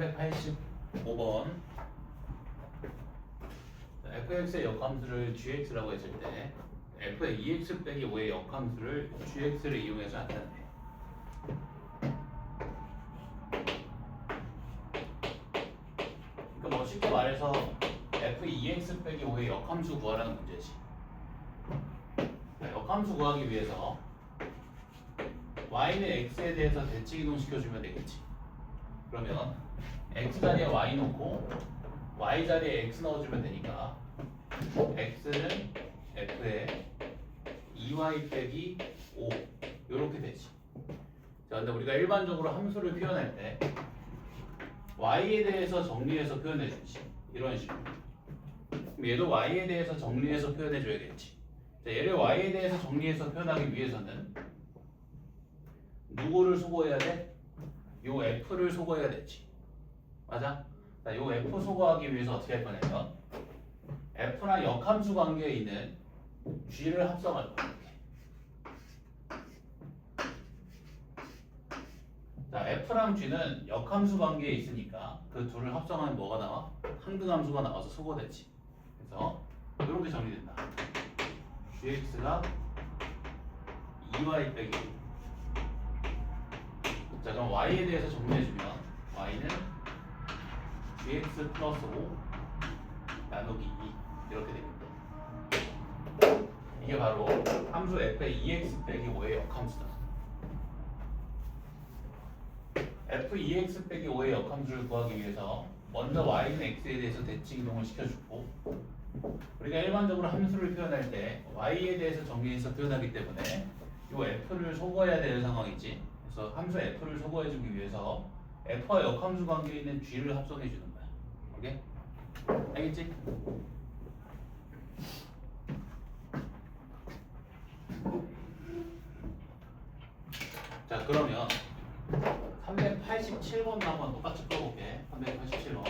385번 fx의 역함수를 gx라고 했을 때 f의 2x 빼기 5의 역함수를 gx를 이용해서 나타내. 그러니까 뭐 쉽게 말해서 f의 2x 빼기 5의 역함수 구하라는 문제지. 역함수 구하기 위해서 y는 x에 대해서 대칭 이동시켜주면 되겠지. 그러면 x 자리에 y 놓고 y 자리에 x 넣어주면 되니까 x는 f에 2y 빼기 5 이렇게 되지. 자, 근데 우리가 일반적으로 함수를 표현할 때 y에 대해서 정리해서 표현해주지. 이런 식으로. 그럼 얘도 y에 대해서 정리해서 표현해줘야겠지. 자, 얘를 y에 대해서 정리해서 표현하기 위해서는 누구를 소거해야 돼? 요 f를 소거해야 되지. 맞아? 자, 요 f 소거하기 위해서 어떻게 할 거냐면 f랑 역함수 관계에 있는 g를 합성할 거야. 자, f랑 g는 역함수 관계에 있으니까 그 둘을 합성하면 뭐가 나와? 항등함수가 나와서 소거되지. 그래서 이렇게 정리된다. gx가 2y 빼기 1. 자, 그럼 y에 대해서 정리해주면 y는 gx 플러스 5 나누기 2 이렇게 됩니다. 이게 바로 함수 f의 2x 빼기 5의 역함수다. f 2x 빼기 5의 역함수를 구하기 위해서 먼저 y는 x에 대해서 대칭 이동을 시켜주고, 우리가 일반적으로 함수를 표현할 때 y에 대해서 정리해서 표현하기 때문에 이 f를 소거해야 되는 상황이지. 그래서 함수 f를 소거해주기 위해서 f와 역함수 관계에 있는 g를 합성해주는 거야. 오케이? 알겠지? 자, 그러면 387번도 한번 똑같이 풀어볼게. 387번.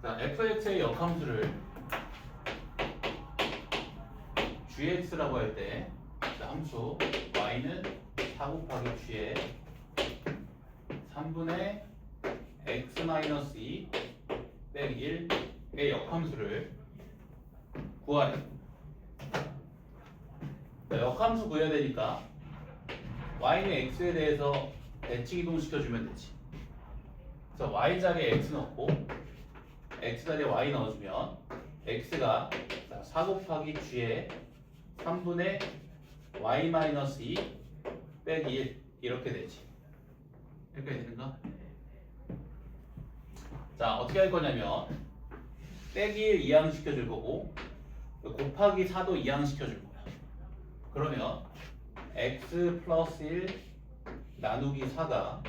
자, fx의 역함수를 gx라고 할 때 함수 y는 4 곱하기 g에 3분의 x-2 빼기 1의 역함수를 구하래. 자, 역함수 구해야 되니까 y는 x에 대해서 대칭 이동시켜주면 되지. 그래서 y 자리에 x 넣고 x 자리에 y 넣어주면 x가 4 곱하기 g에 3분의 y-2 빼기 1 이렇게 되지. 이렇게 되는가? 자, 어떻게 할 거냐면 빼기 1 이항시켜줄 거고 곱하기 4도 이항시켜줄 거야. 그러면 x 플러스 1 나누기 4가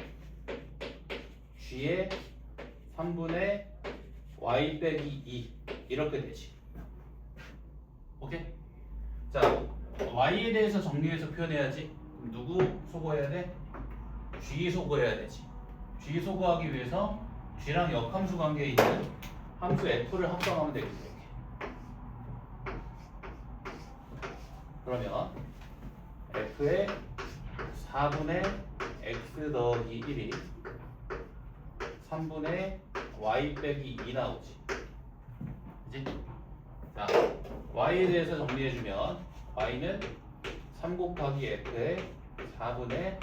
g에 3분의 y 빼기 2 이렇게 되지. 오케이? 자, y에 대해서 정리해서 표현해야지. 그럼 누구 소거해야 돼? g 소거해야 되지. g 소거하기 위해서 g랑 역함수 관계에 있는 함수 f를 합성하면 되겠지. 그러면 f의 4분의 x 더하기 1이 3분의 y 빼기 2 나오지. 그치? 자, y에 대해서 정리해주면 y는 3 곱하기 f의 4분의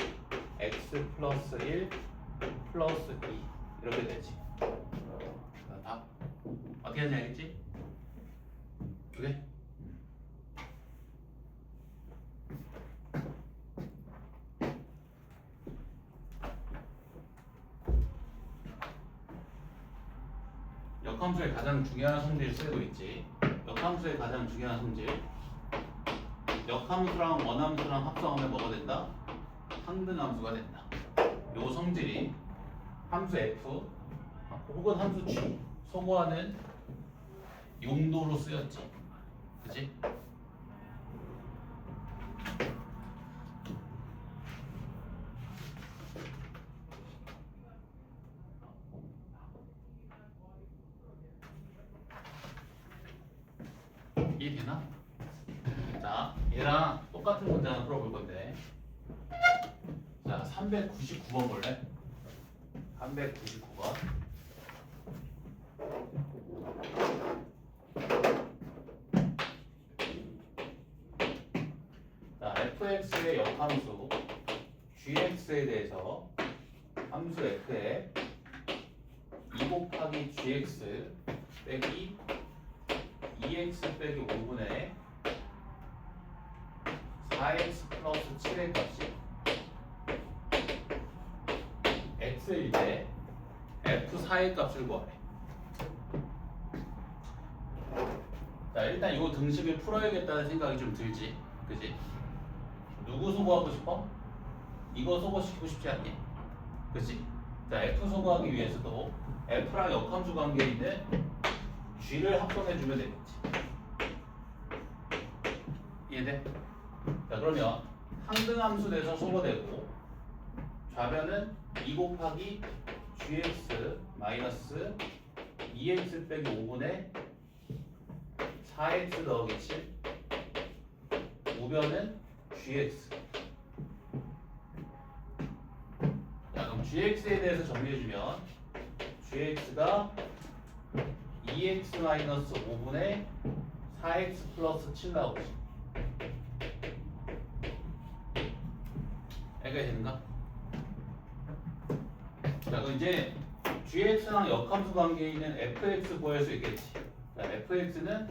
x 플러스 1 플러스 2 이렇게 되지. 자, 답 어떻게 하는지 알겠지? 오케이? 역함수의 가장 중요한 성질을 쓰고 있지. 역함수의 가장 중요한 성질. 역함수랑 원함수랑 합성하면 뭐가 된다? 항등함수가 된다. 요 성질이 함수 f 혹은 함수 g 소거하는 용도로 쓰였지. 그치? 이해되나? 자, 얘랑 똑같은 문제 하나 풀어볼 건데, 자, 399번 볼래? 399번. 자, fx의 역함수 gx에 대해서 함수 f에 2 곱하기 gx 빼기 2x 빼기 5분의 4x 플러스 7의 값이 x일 때 f4의 값을 구하래. 자, 일단 이 등식을 풀어야겠다는 생각이 좀 들지, 그지? 누구 소거하고 싶어? 이거 소거시키고 싶지 않니? 그치? 자, F 소거하기 위해서도 F랑 역함수 관계에 있는 G를 합성해주면 되겠지. 이해돼? 자, 그러면 상등함수 내서 소거되고 좌변은 2 곱하기 GX 마이너스 2X 빼기 5분의 4X 더하기 7 우변은 GX. 자, 그럼 GX에 대해서 정리해주면 GX가 2X 마이너스 5분의 4X 플러스 7 나오지. 여기가 되는가? 자, 그럼 이제 GX랑 역함수 관계에 있는 FX 구할 수 있겠지. 자, FX는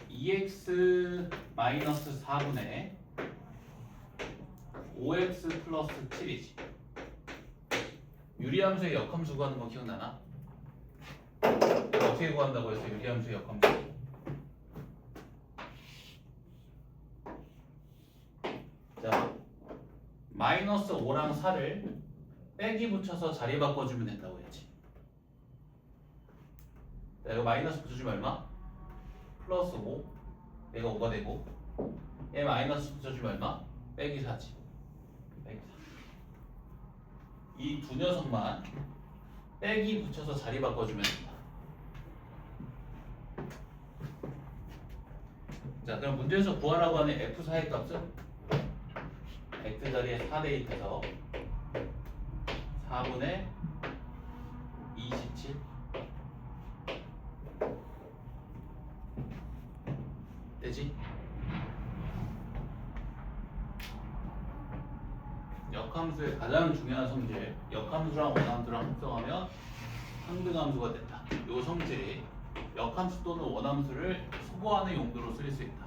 2X 마이너스 4분의 5X 플러스 7이지. 유리함수의 역함수 구하는 거 기억나나? 어떻게 구한다고 해서 유리함수의 역함수? 자, 마이너스 5랑 4를 빼기 붙여서 자리 바꿔주면 된다고 했지. 자, 이거 마이너스 붙여주면 얼마? 플러스 5. 얘가 5가 되고 얘 마이너스 붙여주면 얼마? 빼기 4지. 빼기 4. 이 두 녀석만 빼기 붙여서 자리 바꿔주면 된다. 자, 그럼 문제에서 구하라고 하는 F4의 값은 X 자리에 4 대입해서 4분의 27 되지? 역함수의 가장 중요한 성질, 역함수랑 원함수랑 합성하면 상등함수가 된다. 이 성질이 역함수 또는 원함수를 소거하는 용도로 쓰일 수 있다.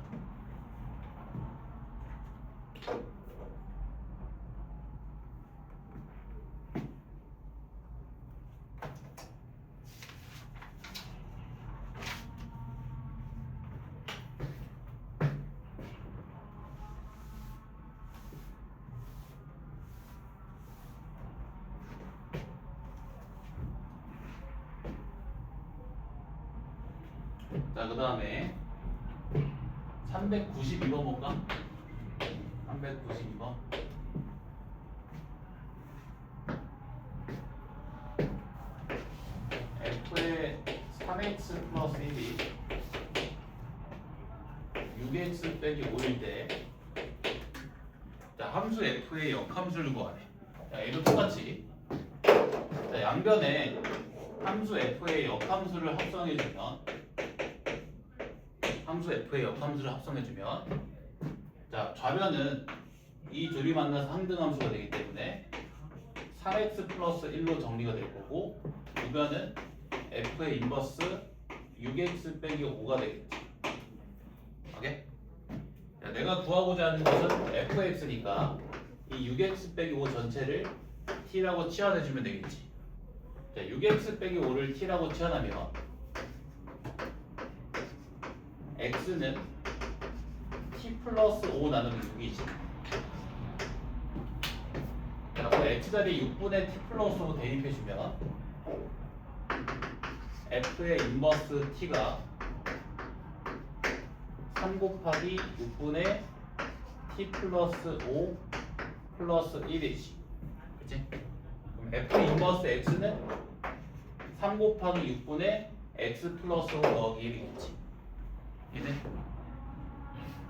자, 그 다음에 392번 볼까? 392번. F의 3x 플러스 1이 6x 빼기 5일 때, 자, 함수 F의 역함수를 구하래. 자, 얘도 똑같이. 자, 양변에 함수 F의 역함수를 합성해주면 함수 F의 역함수를 합성해주면, 자, 좌변은 이 둘이 만나서 상등함수가 되기 때문에 3x 플러스 1로 정리가 될 거고 우변은 F의 인버스 6x 빼기 5가 되겠지. 오케이? 자, 내가 구하고자 하는 것은 fx니까 이 6x 빼기 5 전체를 t라고 치환해주면 되겠지. 자, 6x 빼기 5를 t라고 치환하면 x는 t 플러스 5 나누기 6이지. 자, 그럼 x자리에 6분의 t 플러스 5 대입해주면 f의 인버스 t가 3 곱하기 6분의 t 플러스 5 플러스 1이지. 그치? 그럼 f 인버스 x는 3 곱하기 6분의 x 플러스 5 더하기 1이겠지. 이네?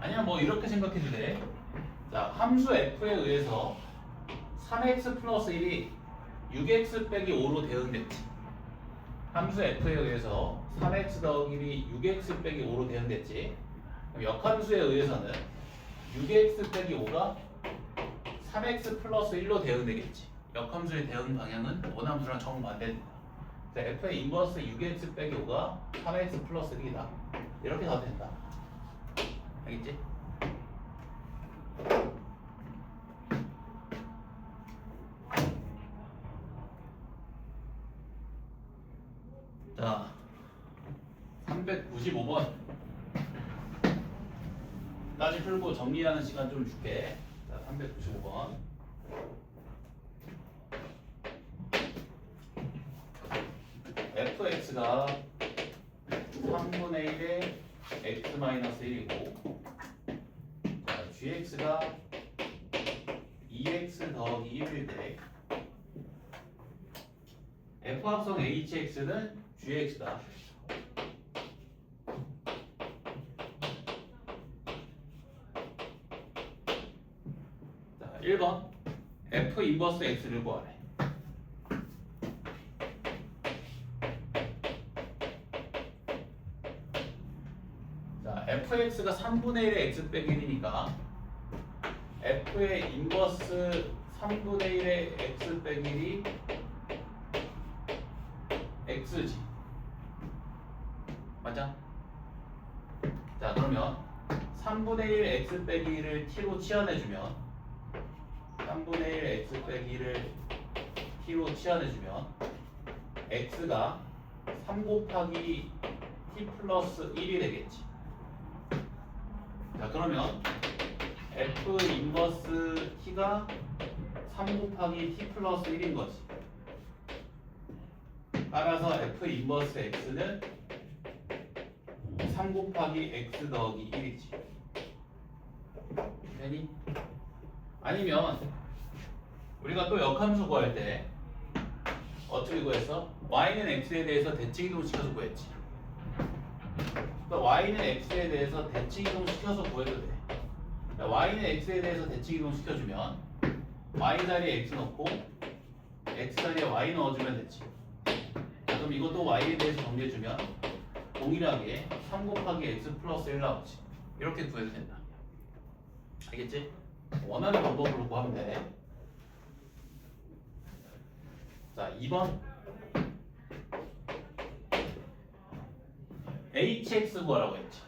아니야, 뭐 이렇게 생각해도 돼. 자, 함수 f에 의해서 3x 플러스 1이 6x 빼기 5로 대응됐지. 함수 f에 의해서 3x 더하기 1이 6x 빼기 5로 대응됐지. 그럼 역함수에 의해서는 6x 빼기 5가 3x 플러스 1로 대응되겠지. 역함수의 대응 방향은 원함수랑 정반대입니다. f의 인버스 6x 빼기 5가 3x 플러스 1이다. 이렇게 가도 된다. 알겠지? 자, 395번 까지 풀고 정리하는 시간 좀 줄게. 자, 395번. fx가 3분의 1의 x-1이고 자, gx가 2x 더하기 1일 때 f 합성 hx는 gx다. 자, 1번 f 인버스 x를 구하래. 자, fx가 3분의 1의 x 빼기 1이니까 f의 인버스 3분의 1의 x 빼기 1이 x지. 맞아? 자, 그러면 3분의 1 x 빼기 1을 t로 치환해주면 3분의 1 x 빼기 1을 t로 치환해주면 x가 3 곱하기 t 플러스 1이 되겠지. 자, 그러면 f 인버스 t가 3 곱하기 t 플러스 1인 거지. 따라서 f 인버스 x는 3 곱하기 x 더하기 1이지. 되니? 아니면 우리가 또 역함수 구할 때 어떻게 구했어? y는 x에 대해서 대칭 이동시켜서 구했지. 또 y는 x에 대해서 대칭 이동시켜서 구해도 돼. y는 x에 대해서 대칭 이동시켜주면 y 자리에 x 넣고 x 자리에 y 넣어주면 되지. 자, 그럼 이것도 y에 대해서 정리해주면 동일하게 3 곱하기 x 플러스 1 나오지. 이렇게 구해도 된다. 알겠지? 원하는 방법으로 구하면 돼. 자, 2번 hx 구하라고 했지.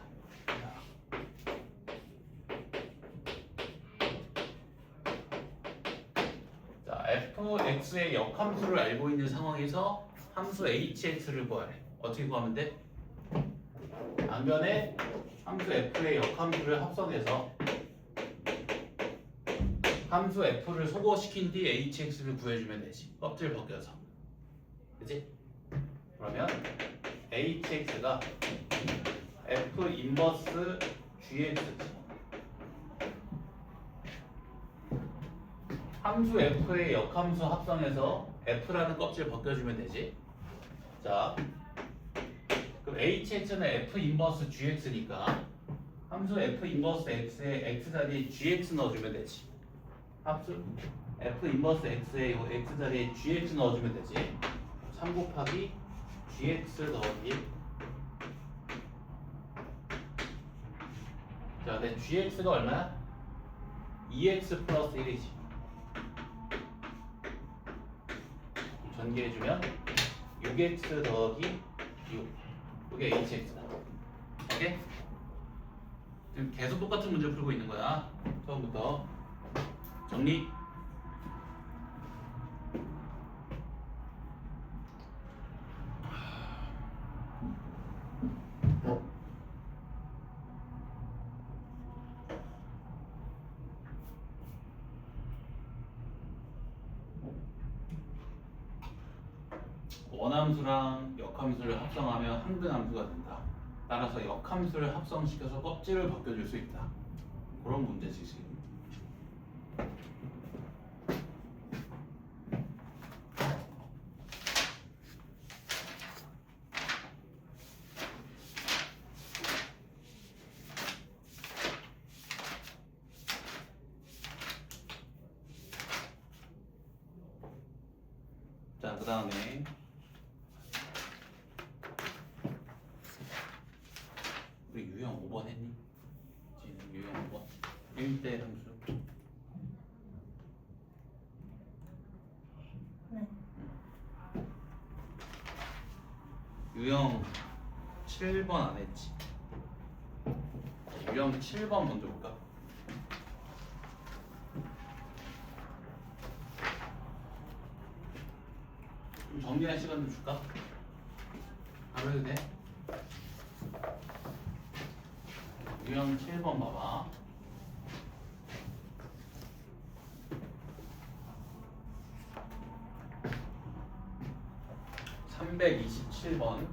자, fx의 역함수를 알고 있는 상황에서 함수 hx를 구하래. 어떻게 구하면 돼? 안변에 함수 f의 역함수를 합성해서 함수 f를 소거시킨 뒤 hx를 구해주면 되지. 껍질 벗겨서. 그치? 그러면 hx가 f 인버스 gx지. 함수 f의 역함수 합성해서 f라는 껍질 벗겨주면 되지. 자, 그럼 hx는 f 인버스 gx니까 함수 f 인버스 x에 x 자리에 gx 넣어주면 되지. 함수 f 인버스 x에 이 x 자리에 gx 넣어주면 되지. 3 곱하기 gx 더하기 1. 자, 근데 gx가 얼마야? 2x 플러스 1이지. 전개해주면 6x 더하기 6. 이게 hx다. 오케이? 지금 계속 똑같은 문제 풀고 있는 거야. 처음부터 정리. 원함수랑 역함수를 합성하면 항등함수가 된다. 따라서 역함수를 합성시켜서 껍질을 벗겨줄 수 있다. 그런 문제지 지금. 다음에 우리 유형 5번 했니? 지금 유형 5번 1대 함수. 네. 유형 7번 안 했지? 유형 7번 먼저 볼까? 좀 정리할 시간 좀 줄까? 바로 해도 돼? 유형 7번 봐봐. (327번)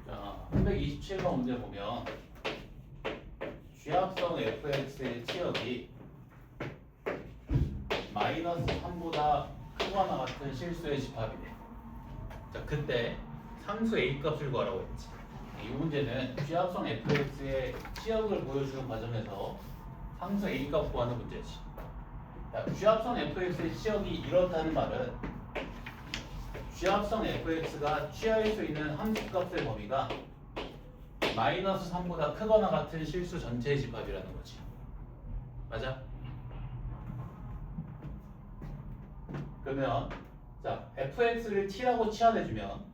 자, 327번 문제 보면 쥐합성 fx의 치역이 마이너스 3보다 크거나 같은 실수의 집합이래. 자, 그때 상수 a 값을 구하라고 했지. 이 문제는 쥐합성 fx의 치역을 보여주는 과정에서 상수 a 값 구하는 문제지. 자, 쥐합성 fx의 치역이 이렇다는 말은 쥐합성 fx가 취할 수 있는 함수값의 범위가 마이너스 3보다 크거나 같은 실수 전체의 집합이라는 거지. 맞아? 그러면 자, fx를 t라고 치환해주면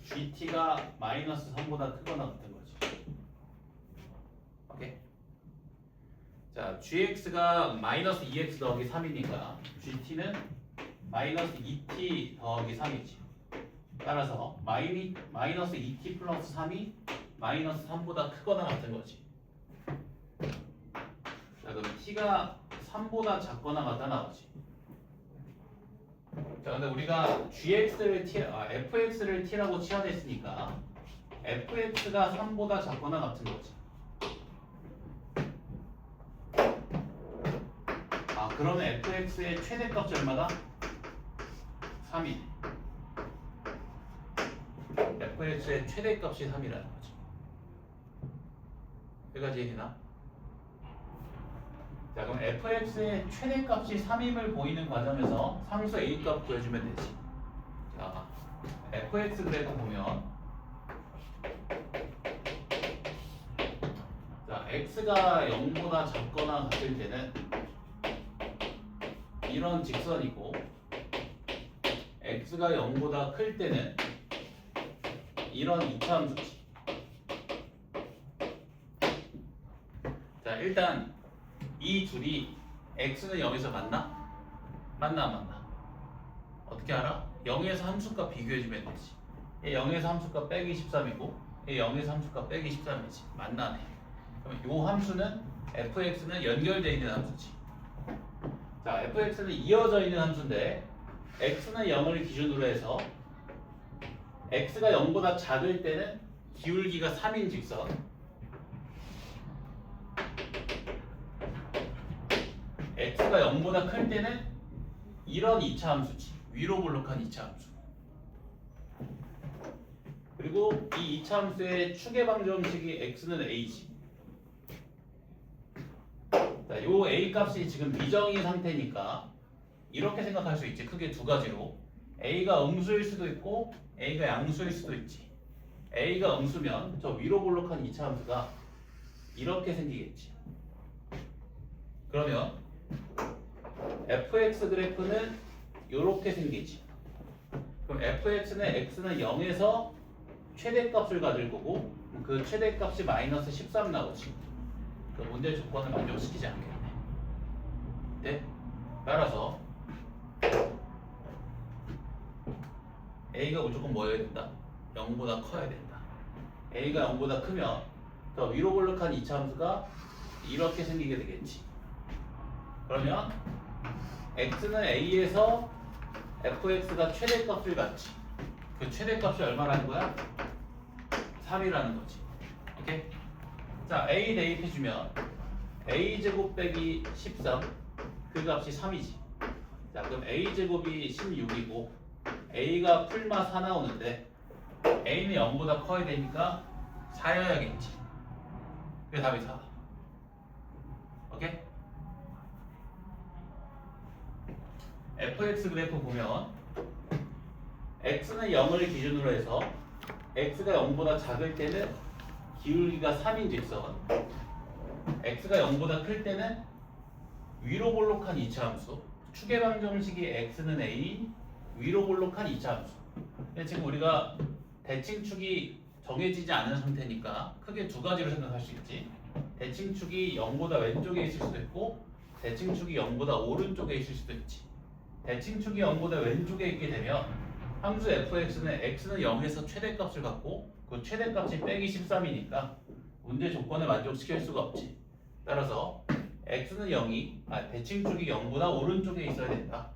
gt가 마이너스 3보다 크거나 같은 거지. 오케이? 자, gx가 마이너스 2x 더하기 3이니까 gt는 마이너스 2t 더하기 3이지. 따라서 마이너스 2t 플러스 3이 마이너스 3보다 크거나 같은 거지. 자, 그럼 t가 3보다 작거나 같다 나오지. 자, 근데 우리가 fx를 t라고 치환했으니까 fx가 3보다 작거나 같은 거지. 아, 그러면 fx의 최대값이 얼마다? 3이네. fx의 최대값이 3이라는 거지. 여기까지 얘기나? 자, 그럼 fx의 최대값이 3임을 보이는 과정에서 상수 a값 구해주면 되지. 자, fx 그래프 보면 자, x가 0보다 작거나 같을 때는 이런 직선이고 x가 0보다 클 때는 이런 이차함수지. 자, 일단 이 둘이 x는 0에서 만나? 만나 안 만나? 어떻게 알아? 0에서 함수값 비교해주면 되지. 얘 0에서 함수값 빼기 13이고 얘 0에서 함수값 빼기 13이지. 만나네. 그럼 이 함수는 fx는 연결되어 있는 함수지. 자, fx는 이어져 있는 함수인데 x는 0을 기준으로 해서 x가 0보다 작을 때는 기울기가 3인 직선, x가 0보다 클 때는 이런 2차 함수지. 위로 볼록한 2차 함수. 그리고 이 2차 함수의 추계 방정식이 x는 a지. 자, 요 a 값이 지금 비정의 상태니까 이렇게 생각할 수 있지. 크게 두 가지로. a가 음수일 수도 있고 a가 양수일 수도 있지. a가 음수면 저 위로 볼록한 2차 함수가 이렇게 생기겠지. 그러면 fx 그래프는 이렇게 생기지. 그럼 fx는 x는 0에서 최대값을 가질 거고 그 최대값이 마이너스 13 나오지. 그 문제 조건을 만족시키지 않겠네. 네? 따라서 a가 무조건 뭐여야 된다? 0보다 커야 된다. a가 0보다 크면 더 위로 볼록한 2차 함수가 이렇게 생기게 되겠지. 그러면 x는 a에서 fx가 최대값을 갖지. 그 최대값이 얼마라는 거야? 3이라는 거지. 오케이? 자, a 대입해주면 a제곱 빼기 13 그 값이 3이지. 자, 그럼 a제곱이 16이고 a가 풀마 4 나오는데 a는 0보다 커야 되니까 4여야겠지. 그게 답이 4. 오케이? fx 그래프 보면 x는 0을 기준으로 해서 x가 0보다 작을 때는 기울기가 3인직선, x가 0보다 클 때는 위로 볼록한 이차함수, 축의 방정식이 x는 a, 위로 볼록한 이차함수. 근데 지금 우리가 대칭축이 정해지지 않은 상태니까 크게 두 가지로 생각할 수 있지. 대칭축이 0보다 왼쪽에 있을 수도 있고 대칭축이 0보다 오른쪽에 있을 수도 있지. 대칭축이 0보다 왼쪽에 있게 되면 함수 fx는 x는 0에서 최대값을 갖고 그 최대값이 빼기 13이니까 문제 조건을 만족시킬 수가 없지. 따라서 x는 0이 대칭축이 0보다 오른쪽에 있어야 된다.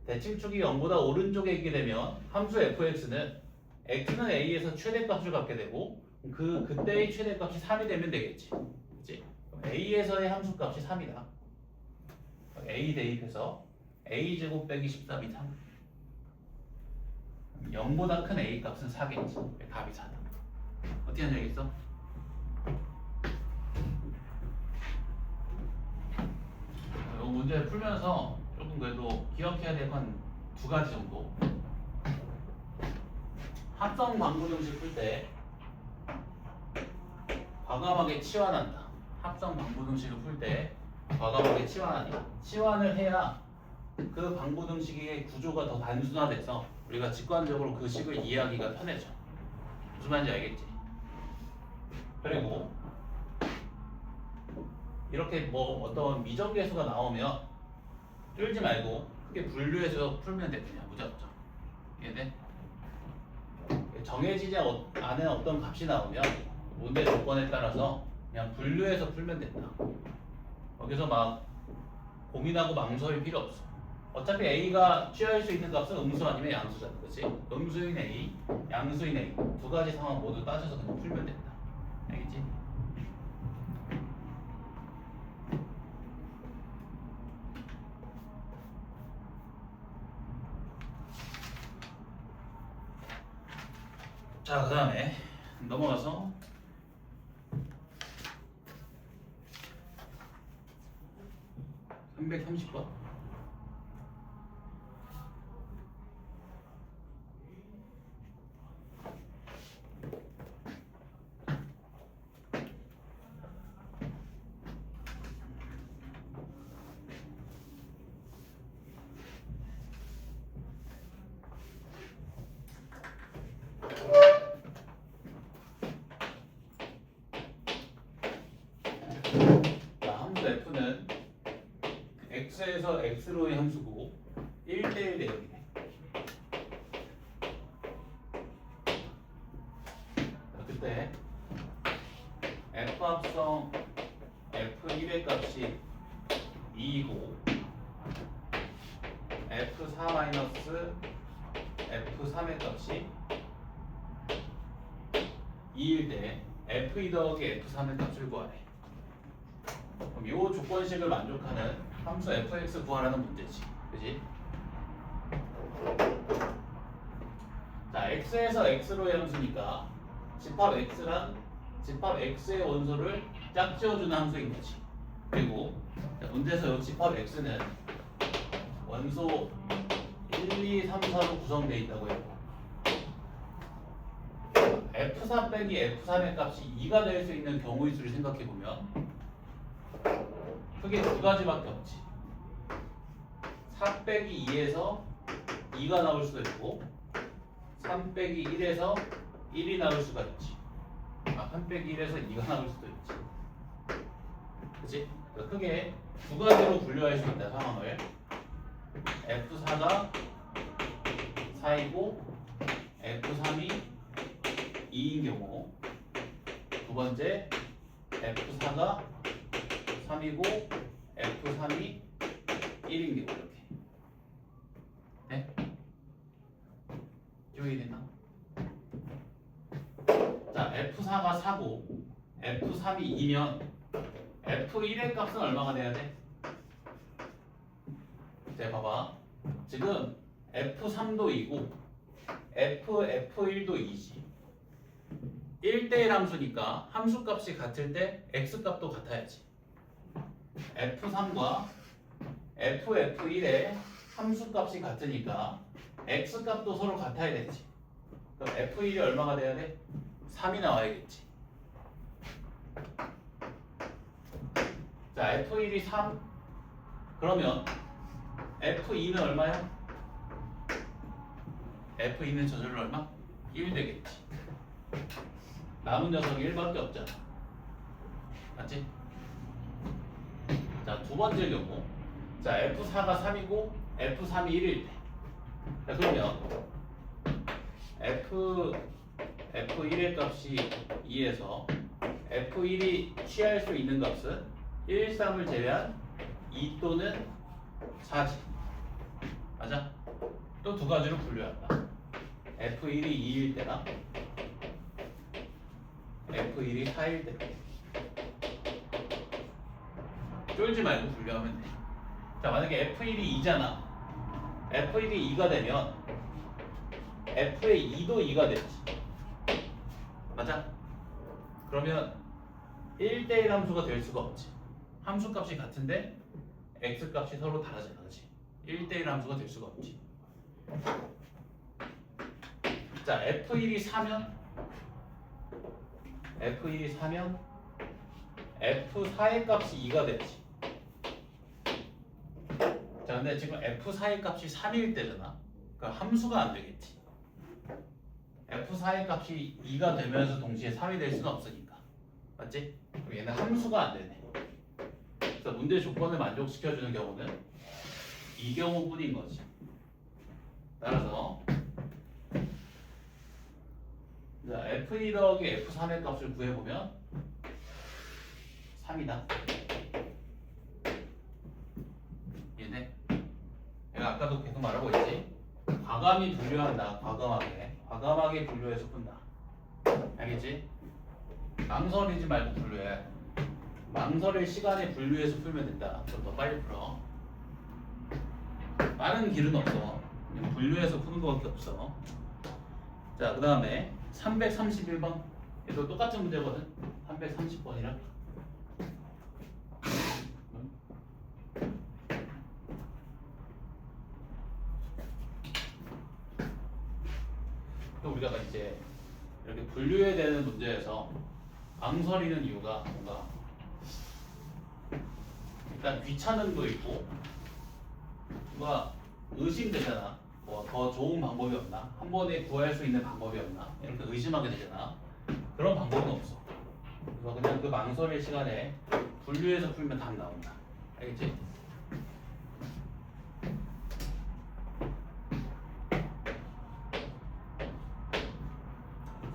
대칭축이 0보다 오른쪽에 있게 되면 함수 fx는 x는 a에서 최대값을 갖게 되고 그때의 최대값이 3이 되면 되겠지. 그치? a에서의 함수값이 3이다. a 대입해서 a제곱 빼기 13이 3. 0보다 큰 a 값은 4겠지. 답이 4다. 어떻게 하는지 알겠어? 이 문제 풀면서 조금 그래도 기억해야 될 건 두 가지 정도. 합성 방부등식 풀 때 과감하게 치환한다. 합성 방부등식을 풀 때 과감하게 치환한다. 치환을 해야 그 방부등식의 구조가 더 단순화돼서 우리가 직관적으로 그 식을 이해하기가 편해져. 무슨 말인지 알겠지? 그리고 이렇게 뭐 어떤 미정계수가 나오면 쫄지 말고 크게 분류해서 풀면 돼. 그냥 무작정. 이해돼? 정해지지 않은 어떤 값이 나오면 문제 조건에 따라서 그냥 분류해서 풀면 된다. 거기서 막 고민하고 망설일 필요 없어. 어차피 A가 취할 수 있는 값은 음수 아니면 양수잖아. 그치? 음수인 A, 양수인 A 두 가지 상황 모두 따져서 그냥 풀면 된다. 알겠지? 자, 그 다음에 넘어가서 (330번) F는 X에서 X로의 함수고 1대1 내역이네. 그때 F 합성 F1의 값이 2이고 F4 F3의 값이 2일 때 F2 더하기 F3의 값을 구하래. 그럼 이 조건식을 만족하는 함수 fx 구하라는 문제지. 그지? 자, x에서 x로의 함수니까 집합 x란 집합 x의 원소를 짝지어주는 함수인 거지. 그리고 문제에서 이 집합 x는 원소 1, 2, 3, 4로 구성되어 있다고 했고 f4 빼기 f3의 값이 2가 될 수 있는 경우의 수를 생각해보면 크게 두 가지밖에 없지. 4 빼기 2에서 2가 나올 수도 있고 3 빼기 1에서 1이 나올 수가 있지. 3 빼기 1에서 2가 나올 수도 있지. 그치? 크게 두 가지로 분류할 수 있다 상황을. F4가 4이고 F3이 2인 경우, 두 번째 F4가 3이고 F3이 1인 경우. 이렇게. 네? 이해됐나? 자, F4가 4고 F3이 2면 F1의 값은 얼마가 돼야 돼? 자, 봐봐. 지금 F3도 2고 F1도 2지. 1대1 함수니까 함수 값이 같을 때 x 값도 같아야지. F3과 F1의 함수 값이 같으니까 x 값도 서로 같아야 되지. 그럼 F1이 얼마가 돼야 돼? 3이 나와야겠지. 자, F1이 3. 그러면 F2는 얼마야? F2는 저절로 얼마? 1 되겠지. 남은 녀석이 1밖에 없잖아. 맞지? 자, 두 번째 경우. 자, F4가 3이고 F3이 1일 때. 자, 그러면 F1의 값이 2에서 F1이 취할 수 있는 값은 1, 3을 제외한 2 또는 4지. 맞아? 또 두 가지로 분류한다. F1이 2일 때나 F1이 4일 때. 쫄지 말고 분류하면 돼. 자, 만약에 F1이 2잖아. F1이 2가 되면 F의 2도 2가 되지. 맞아? 그러면 1대1 함수가 될 수가 없지. 함수 값이 같은데 x 값이 서로 다르잖아. 그렇지? 1대1 함수가 될 수가 없지. 자, F1이 4면 F4의 값이 2가 되지. 자, 근데 지금 F4의 값이 3일 때잖아. 그러니까 함수가 안 되겠지. F4의 값이 2가 되면서 동시에 3이 될 수는 없으니까. 맞지? 그럼 얘는 함수가 안 되네. 그래서 문제 조건을 만족시켜주는 경우는 이 경우뿐인 거지. 따라서 자, F2 더하기 F3의 값을 구해보면 3이다. 얘네. 내가 아까도 계속 말하고 있지. 과감히 분류한다. 과감하게 분류해서 푼다. 알겠지? 망설이지 말고 분류해. 망설일 시간에 분류해서 풀면 된다. 좀 더 빨리 풀어. 빠른 길은 없어. 그냥 분류해서 푸는 것밖에 없어. 자, 그 다음에 331번. 얘도 똑같은 문제거든. 330번이랑. 또 우리가 이제 이렇게 분류해야 되는 문제에서 망설이는 이유가 뭔가 일단 귀찮음도 있고 뭔가 의심되잖아. 뭐 더 좋은 방법이 없나? 한 번에 구할 수 있는 방법이 없나? 이렇게 의심하게 되잖아. 그런 방법은 없어. 그래서 그냥 그 망설일 시간에 분류해서 풀면 답 나온다. 알겠지?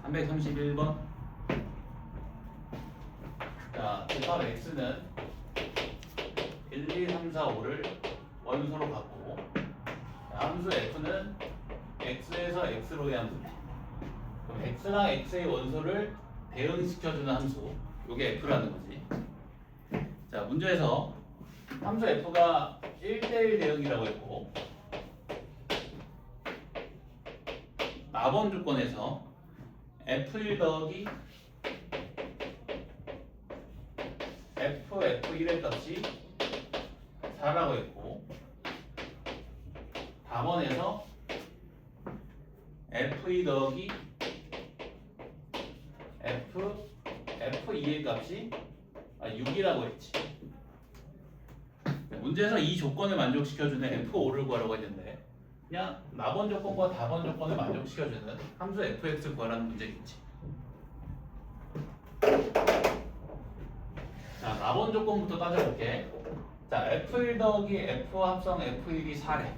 (331번) 자, 대답 x는 1, 2, 3, 4, 5를 원소로 갖고 함수 f는 x에서 x로의 함수네. 그럼 x랑 x의 원소를 대응시켜주는 함수, 요게 f라는 거지. 자, 문제에서 함수 f가 1대1 대응이라고 했고 마번 조건에서 f1 더하기 f1의 값이 4라고 했고 답원에서 f2 더하기 f2의 값이 6이라고 했지. 문제에서 이 조건을 만족시켜주는 f5를 구하라고 했는데 그냥 나번 조건과 답원 조건을 만족시켜주는 함수 fx를 구하라는 문제겠지. 자, 나번 조건부터 따져볼게. 자, f1 더하기 f 합성 f1이 4래.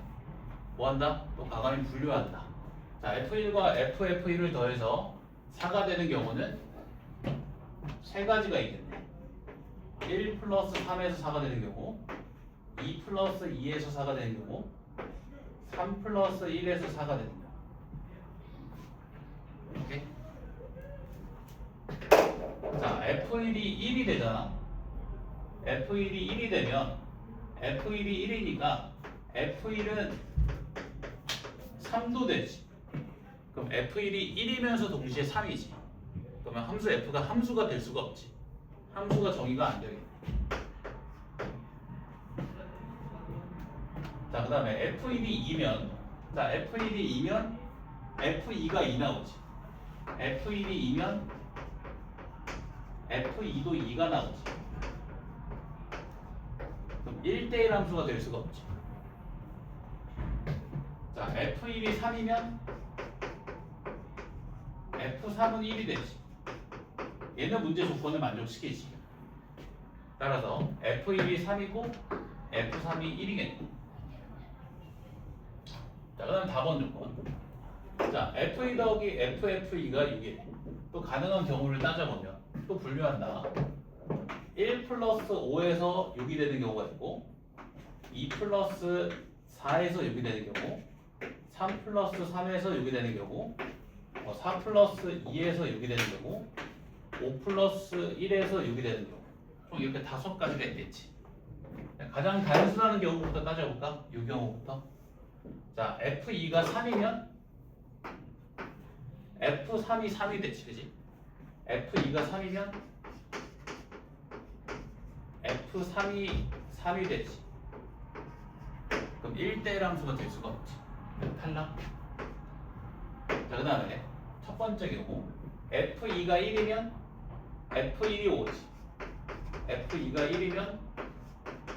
뭐한다? 또 과감히 분류한다. 자, f1과 ff1을 더해서 4가 되는 경우는 세 가지가 있겠네. 1 플러스 3에서 4가 되는 경우, 2 플러스 2에서 4가 되는 경우, 3 플러스 1에서 4가 되는 경우. 오케이? 자, f1이 1이 되잖아. f1이 1이 되면 f1이 1이니까 F1은 3도 되지. 그럼 F1이 1이면서 동시에 3이지. 그러면 함수 F가 함수가 될 수가 없지. 함수가 정의가 안 되겠네. 자, 그 다음에 F1이 2면, 자, F1이 2면 F2가 2 나오지. F1이 2면 F2도 2가 나오지. 그럼 1대1 함수가 될 수가 없지. 자, F1이 3이면 F3은 1이 되지. 얘는 문제 조건을 만족시키지. 따라서 F1이 3이고 F3이 1이겠네. 자, 그 다음 4번 조건. 자, F1 더하기 FF2가 6이래. 또 가능한 경우를 따져보면 또 분류한다. 1 플러스 5에서 6이 되는 경우가 있고 2 플러스 4에서 6이 되는 경우 3 플러스 3에서 6이 되는 경우 4 플러스 2에서 6이 되는 경우 5 플러스 1에서 6이 되는 경우 총 이렇게 5가지가 있겠지. 가장 단순한 경우부터 따져볼까? 이 경우부터. 자, F2가 3이면 F3이 3이 되지, 그지? F2가 3이면 F3이 3이 되지. 그럼 1대1 함수가 될 수가 없지. 탈락. 자, 그 다음에 첫 번째 경우 F2가 1이면 F1이 5지. F2가 1이면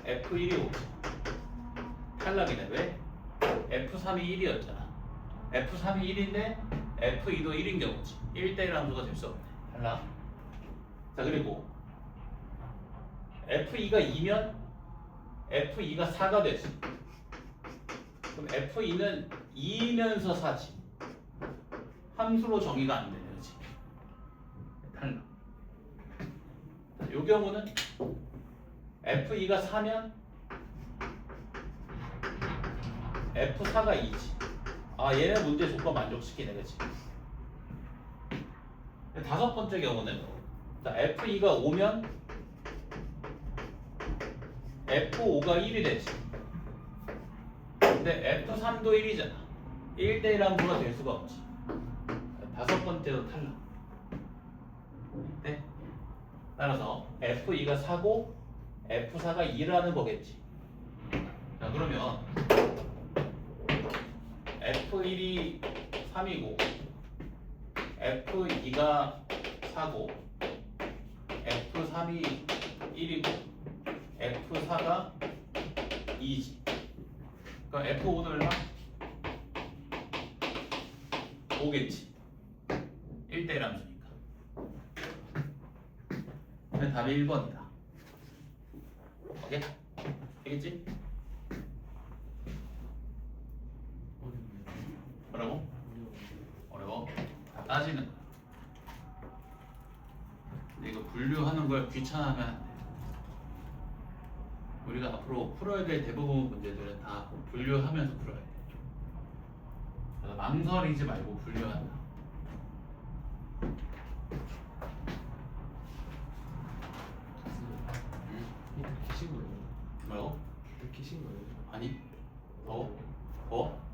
F1이 5지. 탈락이네. 왜? F3이 1이었잖아. F3이 1인데 F2도 1인 경우지. 1대1 함수가 될 수 없네. 탈락. 자, 그리고 F2가 2면 F2가 4가 되지. 그럼 F2는 2이면서 4지. 함수로 정의가 안 되는 거지. 탈락. 자, 요 경우는 F2가 4면 F4가 2지. 아, 얘는 문제 조건 만족시키네, 그치? 다섯 번째 경우는 자, F2가 5면 F5가 1이 되지. 근데 F3도 1이잖아. 1대1 함수가 될 수가 없지. 다섯 번째도 탈락. 네? 따라서 F2가 4고 F4가 2라는 거겠지. 자, 그러면 F1이 3이고 F2가 4고 F3이 1이고 F4가 2지. 그럼 F5는 얼마? 5겠지. 1대1 함수니까. 그럼 답이 1번이다. 오케이? 되겠지? 뭐라고? 어려워? 다 따지는 거야. 근데 이거 분류하는 걸 귀찮아하면 안 돼. 우리가 앞으로 풀어야 될 대부분 문제들은 다 분류하면서 풀어야 돼. 그래서 망설이지 말고 분류한다. 키신 거예요? 뭐라고? 키신 거예요? 아니? 더?